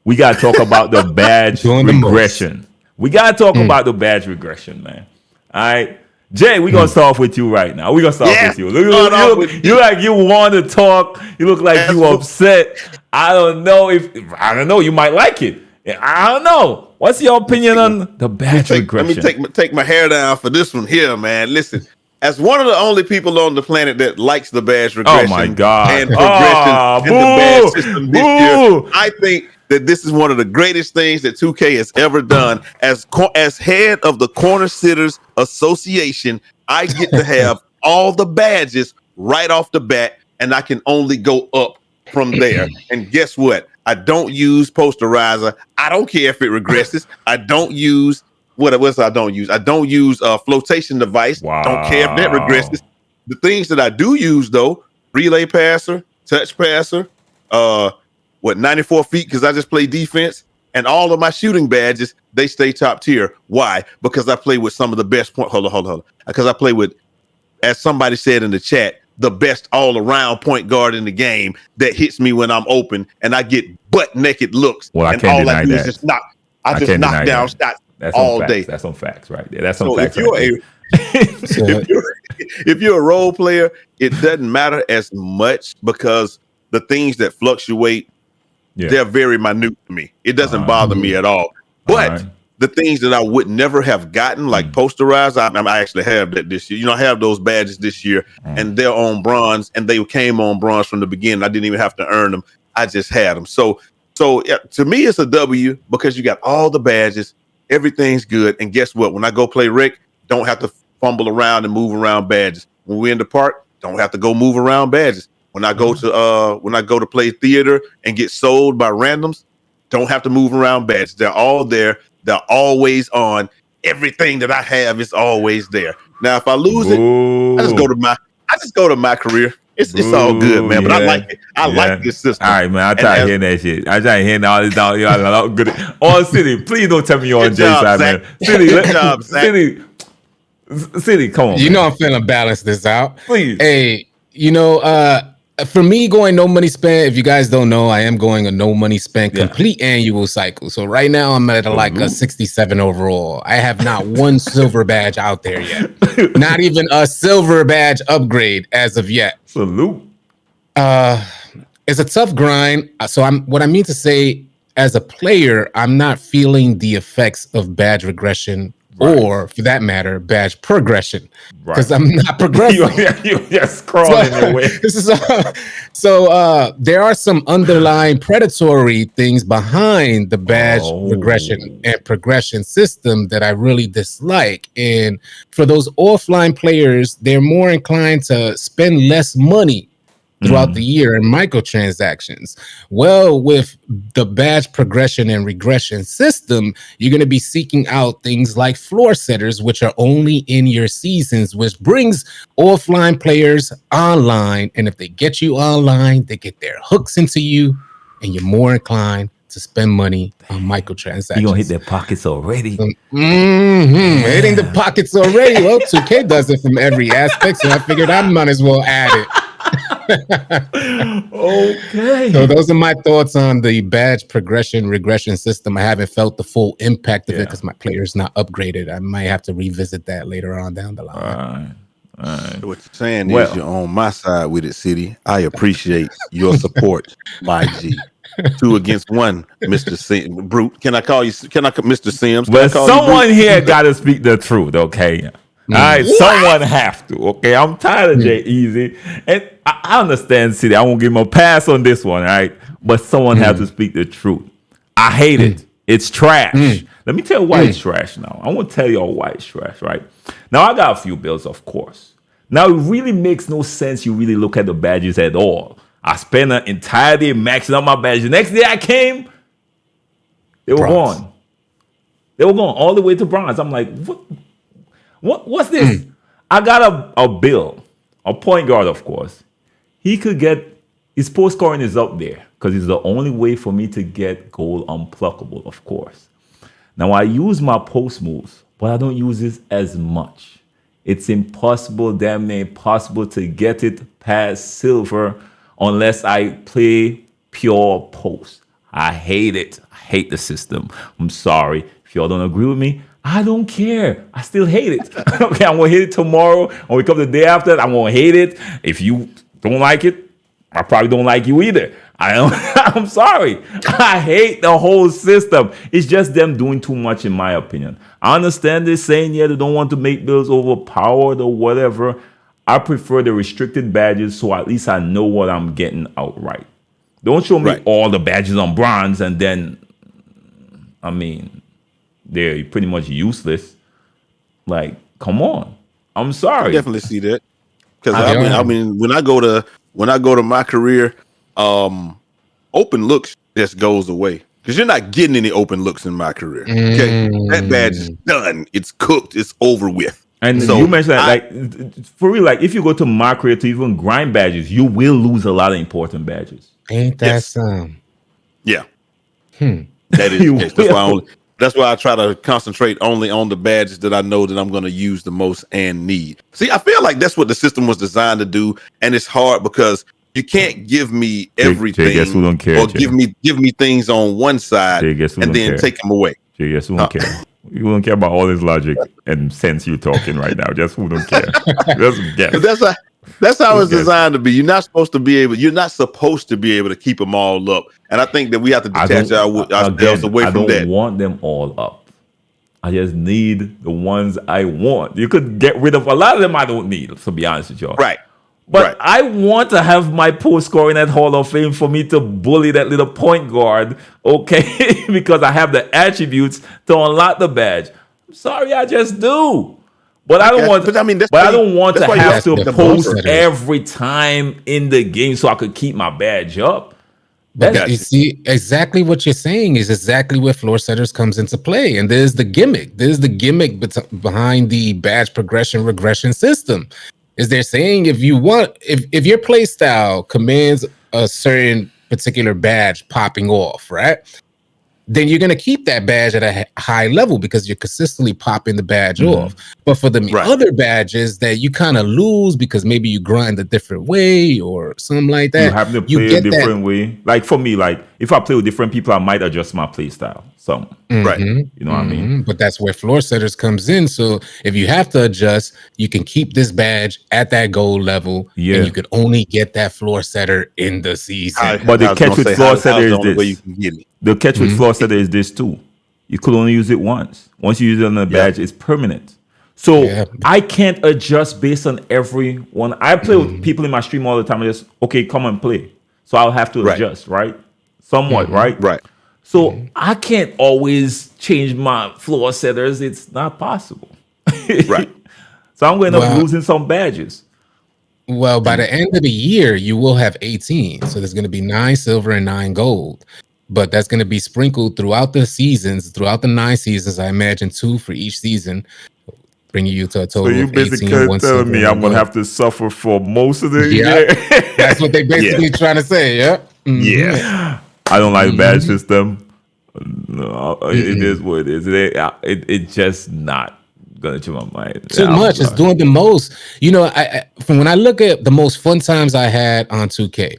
we got to talk about the badge Doing the most. regression. We got to talk about the badge regression, man. All right. Jay, we're going to start off with you right now. We're going to start off Yes, with you. start off with You me. like you want to talk. You look like As you for, upset. I don't know I don't know. You might like it. I don't know. What's your opinion on the badge let me regression? take my hair down for this one here, man. Listen, as one of the only people on the planet that likes the badge Oh, my regression God. and progression Ah, in the badge boo. system this year, Boo. I think that this is one of the greatest things that 2K has ever done. As head of the Corner Sitters Association, I get to have all the badges right off the bat, and I can only go up from there. And guess what? I don't use posterizer. I don't care if it regresses. I don't use what else I don't use. I don't use a flotation device. Don't care if that Wow. regresses. The things that I do use though, relay passer, touch passer, 94 feet because I just play defense, and all of my shooting badges they stay top tier. Why? Because I play with some of the best point. Hold on. Because I play with, as somebody said in the chat, the best all-around point guard in the game that hits me when I'm open, and I get butt naked looks, Well, I and can't all I deny do is that. just knock. I I just can't knock deny down that. shots That's some all facts. day. That's some facts right there. That's some So facts right there. So, if you're a role player, it doesn't matter as much because the things that fluctuate, Yeah. they're very minute to me. It doesn't All right. bother me at all. All But right. the things that I would never have gotten, like posterized, I actually have that this year. I have those badges this year, and they're on bronze, and they came on bronze from the beginning. I didn't even have to earn them. I just had them. So yeah, to me, it's a W because you got all the badges. Everything's good. And guess what? When I go play Rick, don't have to fumble around and move around badges. When we're in the park, don't have to go move around badges. When I go to play theater and get sold by randoms, don't have to move around badges. They're all there. They're always on. Everything that I have is always there. Now, if I lose it, I just go Boo. to my career. It's all good, Boo. man. But I like Yeah. it. I like Yeah. this All system. right, man. I And try to hear that shit. I try to hear all this down. You know, good. On City, please don't tell me you're on good Jay's job, side, Zach. man. City, Good job, Zach. City, come on, you know man. I'm feeling balance this out. Please. Hey, for me going no money spent, if you guys don't know, I am going a no money spent Yeah. complete annual cycle. So right now I'm at like a 67 overall. I have not one silver badge out there yet. Not even a silver badge upgrade as of yet. Salute. It's a tough grind. So what I mean to say, as a player, I'm not feeling the effects of badge regression, or for that matter, badge progression, because I'm not progressing. You're just crawling your way. So there are some underlying predatory things behind the badge regression and progression system that I really dislike. And for those offline players, they're more inclined to spend less money throughout the year in microtransactions. Well, with the badge progression and regression system, you're going to be seeking out things like floor setters, which are only in your seasons, which brings offline players online. And if they get you online, they get their hooks into you, and you're more inclined to spend money on microtransactions. You gonna hit their pockets already? Hitting the pockets already. Well, 2K does it from every aspect, so I figured I might as well add it. Okay. So those are my thoughts on the badge progression regression system. I haven't felt the full impact of it because my player's not upgraded. I might have to revisit that later on down the line. What you're saying is you're on my side with it, City. I appreciate your support, my G. 2 against 1, Mr. Brute. Can I call you Mr. Sims? But someone here got to speak the truth, okay? All right, someone have to, okay? I'm tired of Jay Easy. And I understand, City. I won't give him a pass on this one, all right? But someone have to speak the truth. I hate it. It's trash. Let me tell you why it's trash now. I want to tell you all why it's trash, right? Now, I got a few bills, of course. Now, it really makes no sense you really look at the badges at all. I spent an entire day maxing out my badges. The next day I came, they were gone. They were gone all the way to bronze. I'm like, what's this? I got a bill, a point guard, of course. He could get, his post scoring is up there because it's the only way for me to get gold unpluckable, of course. Now, I use my post moves, but I don't use this as much. It's impossible, damn near impossible to get it past silver unless I play pure post. I hate it. I hate the system. I'm sorry. If y'all don't agree with me, I don't care. I still hate it. Okay, I'm gonna hate it tomorrow. When we come the day after, I'm gonna hate it. If you don't like it, I probably don't like you either. I'm sorry. I hate the whole system. It's just them doing too much, in my opinion. I understand this saying, yeah, they don't want to make bills overpowered or whatever. I prefer the restricted badges, so at least I know what I'm getting outright. Don't show me all the badges on bronze and then, I mean, they're pretty much useless. Like, come on. I'm sorry. I definitely see that. Because I mean, when I go to my career, open looks just goes away. Because you're not getting any open looks in my career. Okay. That badge is done. It's cooked. It's over with. And so you mentioned that, like, for real, like, if you go to my career to even grind badges, you will lose a lot of important badges. Ain't that some? Yeah. That is the case. That's why I try to concentrate only on the badges that I know that I'm going to use the most and need. See, I feel like that's what the system was designed to do, and it's hard because you can't give me everything guess who don't care, or give me things on one side and then take them away. Guess who don't care? You don't care about all this logic and sense you're talking right now. Just who don't care? Just guess. That's how it's designed to be. You're not supposed to be able to keep them all up. And I think that we have to detach ourselves away from that. I don't want them all up. I just need the ones I want. You could get rid of a lot of them I don't need, to be honest with y'all. Right. But I want to have my post scoring at Hall of Fame for me to bully that little point guard, okay? Because I have the attributes to unlock the badge. I'm sorry, I just do. But I don't want. But I mean, I don't want to have to post every time in the game so I could keep my badge up. But you see, exactly what you're saying is exactly where floor setters comes into play, and there's the gimmick. There's the gimmick behind the badge progression regression system. Is they're saying if your play style commands a certain particular badge popping off, right? Then you're going to keep that badge at a high level because you're consistently popping the badge off. But for the other badges that you kind of lose because maybe you grind a different way or something like that. You have to play a different way. Like for me, like if I play with different people, I might adjust my play style. So, right. You know what I mean? But that's where floor setters comes in. So if you have to adjust, you can keep this badge at that gold level. And you could only get that floor setter in the season. But the catch with floor setter is this. The catch with floor setter is this too. You could only use it once. Once you use it on the badge, it's permanent. So I can't adjust based on everyone. I play with people in my stream all the time. I just, okay, come and play. So I'll have to adjust, right? Somewhat, right? Right. So I can't always change my floor setters. It's not possible. Right. So I'm going to end up losing some badges. Well, by the end of the year, you will have 18. So there's going to be 9 silver and 9 gold. But that's going to be sprinkled throughout the seasons, throughout the 9 seasons. I imagine 2 for each season, bringing you to a total of 18. So you basically telling me I'm going to have to suffer for most of the year? That's what they basically trying to say, Yeah. I don't like the badge system. No, it is what it is. It's just not going to change my mind. Too much. It's doing the most. You know, from when I look at the most fun times I had on 2K,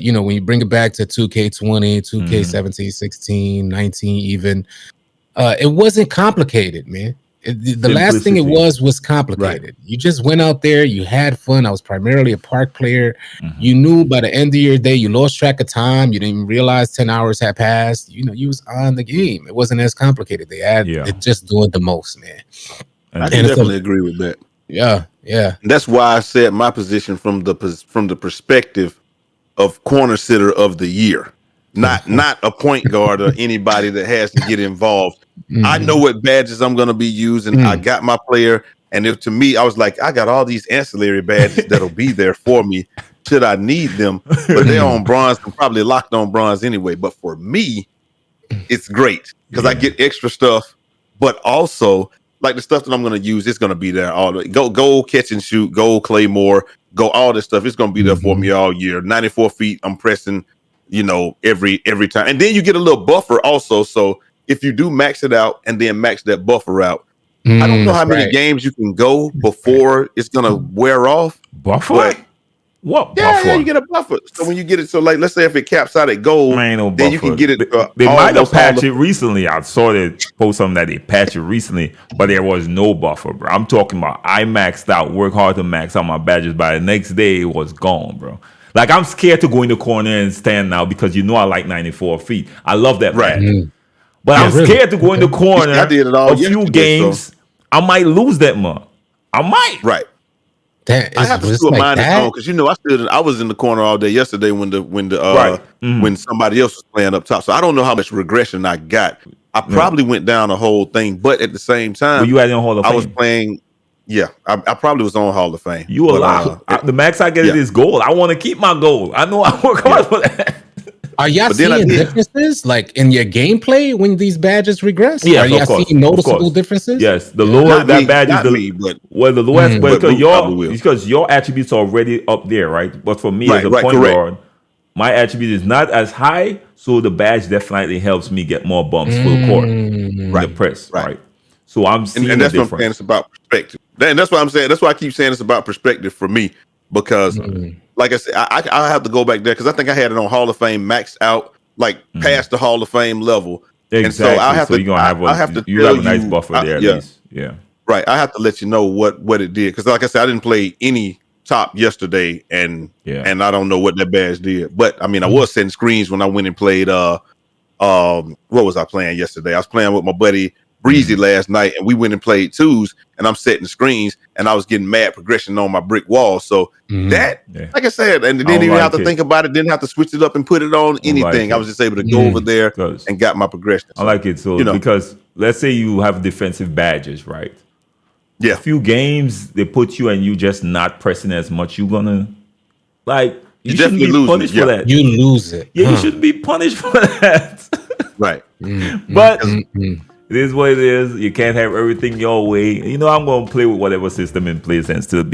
you know, when you bring it back to 2K20, 2K17, 16, 19 even, it wasn't complicated, man. The last thing it was complicated. Right. You just went out there, you had fun. I was primarily a park player. You knew by the end of your day, you lost track of time. You didn't even realize 10 hours had passed. You know, you was on the game. It wasn't as complicated. They had it just doing the most, man. I can definitely agree with that. Yeah. And that's why I said my position from the perspective of corner sitter of the year, not a point guard or anybody that has to get involved. I know what badges I'm going to be using. I got my player, and to me, I was like, I got all these ancillary badges that'll be there for me should I need them. But they're on bronze. I'm probably locked on bronze anyway. But for me, it's great because I get extra stuff, but also like the stuff that I'm going to use, it's going to be there all the way. Go catch and shoot, go Claymore, go all this stuff. It's going to be there for me all year. 94 feet, I'm pressing, you know, every time. And then you get a little buffer also. So if you do max it out and then max that buffer out, I don't know how many games you can go before it's going to wear off. Buffer? What Yeah, buffer? yeah, you get a buffer. So when you get it, so like, let's say if it caps out at gold, Man, no then you buffer. can get it. They might have almost all patched the- it recently. I saw they post something that they patched it recently, but there was no buffer, bro. I'm talking about I maxed out, work hard to max out my badges. By the next day, it was gone, bro. Like I'm scared to go in the corner and stand now because you know I like 94 feet. I love that Right. badge. But Yeah, I'm really? scared to go in the corner. I did it all a few yesterday, so- games, I might lose that month. I might. Right. That I is have to just do a like minus that. on because I was in the corner all day yesterday when Right. when somebody else was playing up top. So I don't know how much regression I got. I probably went down the whole thing, but at the same time, But you had in Hall of I Fame. was playing. Yeah, I probably was on Hall of Fame. You but, alive. The max I get yeah. is gold. I want to keep my gold. I know I work hard for that. Are y'all But then I seeing did. differences like in your gameplay when these badges regress? Yes, Are y'all of course, seeing of noticeable course. differences? Yes, the Yeah. lower Not that me, badge is not the me, but the lowest, but Bruce probably will. because your attributes are already up there, right? But for me as Right, a right, point correct. guard, my attribute is not as high, so the badge definitely helps me get more bumps full court in the press, right. right? So I'm seeing and the that's what I'm saying. difference. It's about perspective. And that's why I'm saying. That's why I keep saying it's about perspective for me because, like I said, I have to go back there because I think I had it on Hall of Fame maxed out, like past the Hall of Fame level. Exactly. And so I have so to. you're gonna have I have to you tell have a nice you, buffer there at yeah, least. Yeah. right. I have to let you know what it did because, like I said, I didn't play any top yesterday, and I don't know what that badge did. But I mean, I was setting screens when I went and played. What was I playing yesterday? I was playing with my buddy Breezy last night, and we went and played twos, and I'm setting screens, and I was getting mad progression on my brick wall. So that, like I said, and didn't even have to think about it, didn't have to switch it up and put it on anything. I was just able to go over there and got my progression. So, I like it. So because let's say you have defensive badges, right? Yeah. A few games they put you and you just not pressing as much, you're gonna like you shouldn't be punished for that. You lose it. Yeah, you shouldn't be punished for that. Right. But it is what it is. You can't have everything your way. You know, I'm gonna play with whatever system in place and still be